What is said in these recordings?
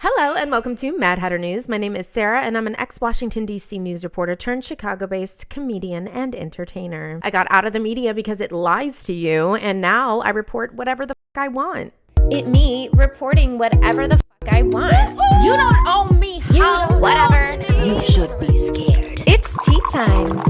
Hello and welcome to Mad Hatter News. My name is Sarah and I'm an ex-Washington, D.C. news reporter turned Chicago-based comedian and entertainer. I got out of the media because it lies to you, and now I report whatever the fuck I want. Me reporting whatever the fuck I want. You don't owe me whatever. You should be scared. It's tea time.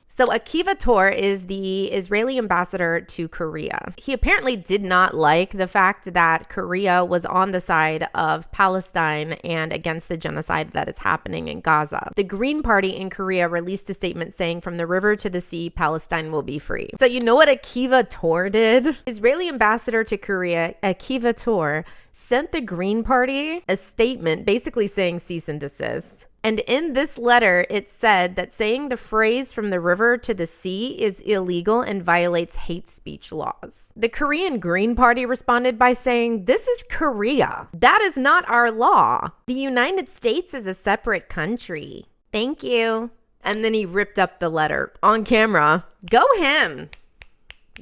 So Akiva Tor is the Israeli ambassador to Korea. He apparently did not like the fact that Korea was on the side of Palestine and against the genocide that is happening in Gaza. The Green Party in Korea released a statement saying, "From the river to the sea, Palestine will be free." So you know what Akiva Tor did? Israeli ambassador to Korea, Akiva Tor, sent the Green Party a statement basically saying cease and desist. And in this letter, it said that saying the phrase "from the river to the sea" is illegal and violates hate speech laws. The Korean Green Party responded by saying, "This is Korea. That is not our law. The United States is a separate country. Thank you." And then he ripped up the letter on camera. Go him.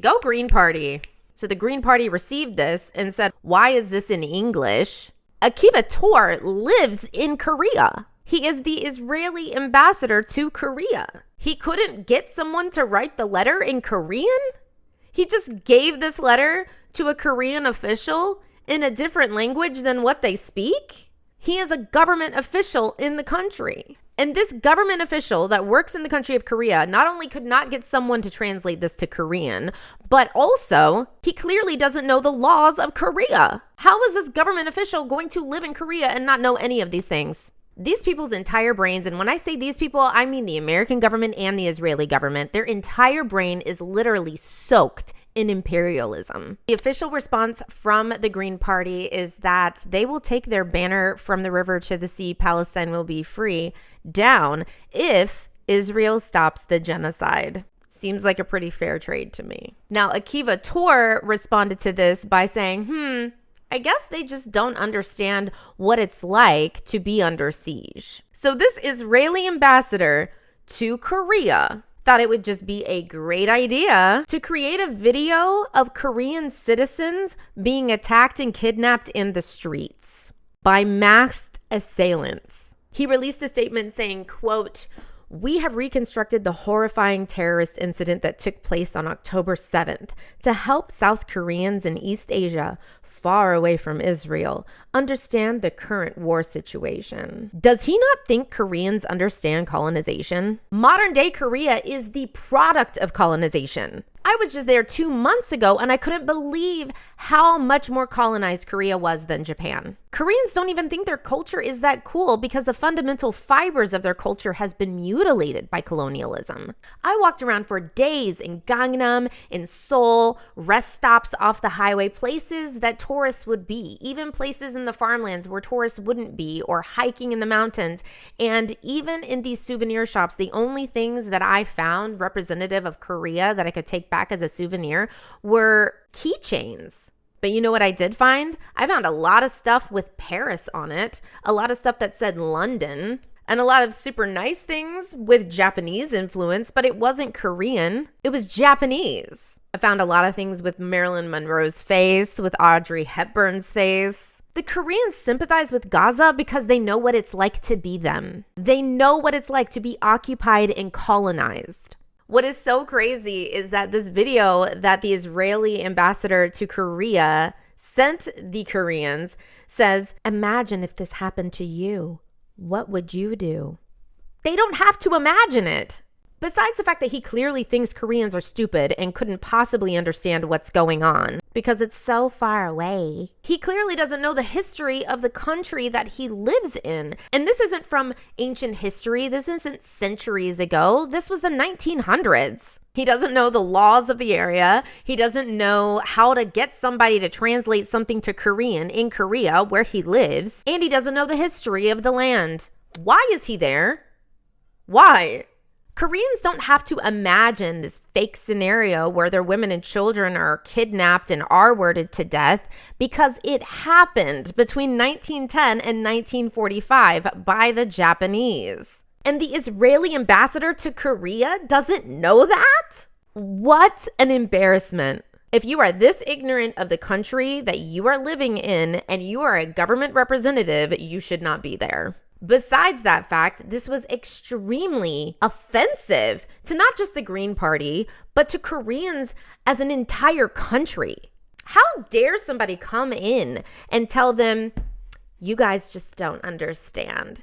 Go Green Party. So the Green Party received this and said, "Why is this in English?" Akiva Tor lives in Korea. He is the Israeli ambassador to Korea. He couldn't get someone to write the letter in Korean? He just gave this letter to a Korean official in a different language than what they speak? He is a government official in the country. And this government official that works in the country of Korea not only could not get someone to translate this to Korean, but also he clearly doesn't know the laws of Korea. How is this government official going to live in Korea and not know any of these things? These people's entire brains, and when I say these people, I mean the American government and the Israeli government, their entire brain is literally soaked in imperialism. The official response from the Green Party is that they will take their banner "from the river to the sea, Palestine will be free" down if Israel stops the genocide. Seems like a pretty fair trade to me. Now, Akiva Tor responded to this by saying, I guess they just don't understand what it's like to be under siege. So this Israeli ambassador to Korea thought it would just be a great idea to create a video of Korean citizens being attacked and kidnapped in the streets by masked assailants. He released a statement saying, quote, "We have reconstructed the horrifying terrorist incident that took place on October 7th to help South Koreans in East Asia, far away from Israel, understand the current war situation." Does he not think Koreans understand colonization? Modern day Korea is the product of colonization. I was just there 2 months ago and I couldn't believe how much more colonized Korea was than Japan. Koreans don't even think their culture is that cool because the fundamental fibers of their culture has been mutilated by colonialism. I walked around for days in Gangnam, in Seoul, rest stops off the highway, places that tourists would be, even places in the farmlands where tourists wouldn't be, or hiking in the mountains. And even in these souvenir shops, the only things that I found representative of Korea that I could take back as a souvenir were keychains. But you know what I did find? I found a lot of stuff with Paris on it, a lot of stuff that said London, and a lot of super nice things with Japanese influence, but it wasn't Korean. It was Japanese. I found a lot of things with Marilyn Monroe's face, with Audrey Hepburn's face. The Koreans sympathize with Gaza because they know what it's like to be them. They know what it's like to be occupied and colonized. What is so crazy is that this video that the Israeli ambassador to Korea sent the Koreans says, "Imagine if this happened to you. What would you do?" They don't have to imagine it. Besides the fact that he clearly thinks Koreans are stupid and couldn't possibly understand what's going on because it's so far away, he clearly doesn't know the history of the country that he lives in. And this isn't from ancient history. This isn't centuries ago. This was the 1900s. He doesn't know the laws of the area. He doesn't know how to get somebody to translate something to Korean in Korea where he lives. And he doesn't know the history of the land. Why is he there? Why? Koreans don't have to imagine this fake scenario where their women and children are kidnapped and R-worded to death because it happened between 1910 and 1945 by the Japanese. And the Israeli ambassador to Korea doesn't know that? What an embarrassment. If you are this ignorant of the country that you are living in and you are a government representative, you should not be there. Besides that fact, this was extremely offensive to not just the Green Party, but to Koreans as an entire country. How dare somebody come in and tell them, you guys just don't understand?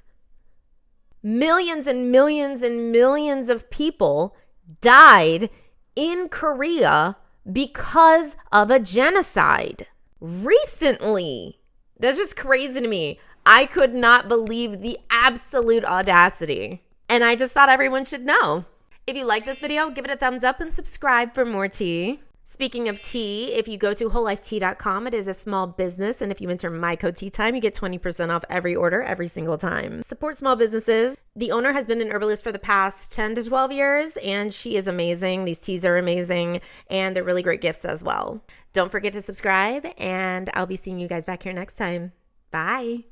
Millions and millions and millions of people died in Korea because of a genocide recently. That's just crazy to me. I could not believe the absolute audacity. And I just thought everyone should know. If you like this video, give it a thumbs up and subscribe for more tea. Speaking of tea, if you go to wholelifetea.com, it is a small business. And if you enter my code Tea Time, you get 20% off every order every single time. Support small businesses. The owner has been an herbalist for the past 10 to 12 years, and she is amazing. These teas are amazing, and they're really great gifts as well. Don't forget to subscribe, and I'll be seeing you guys back here next time. Bye.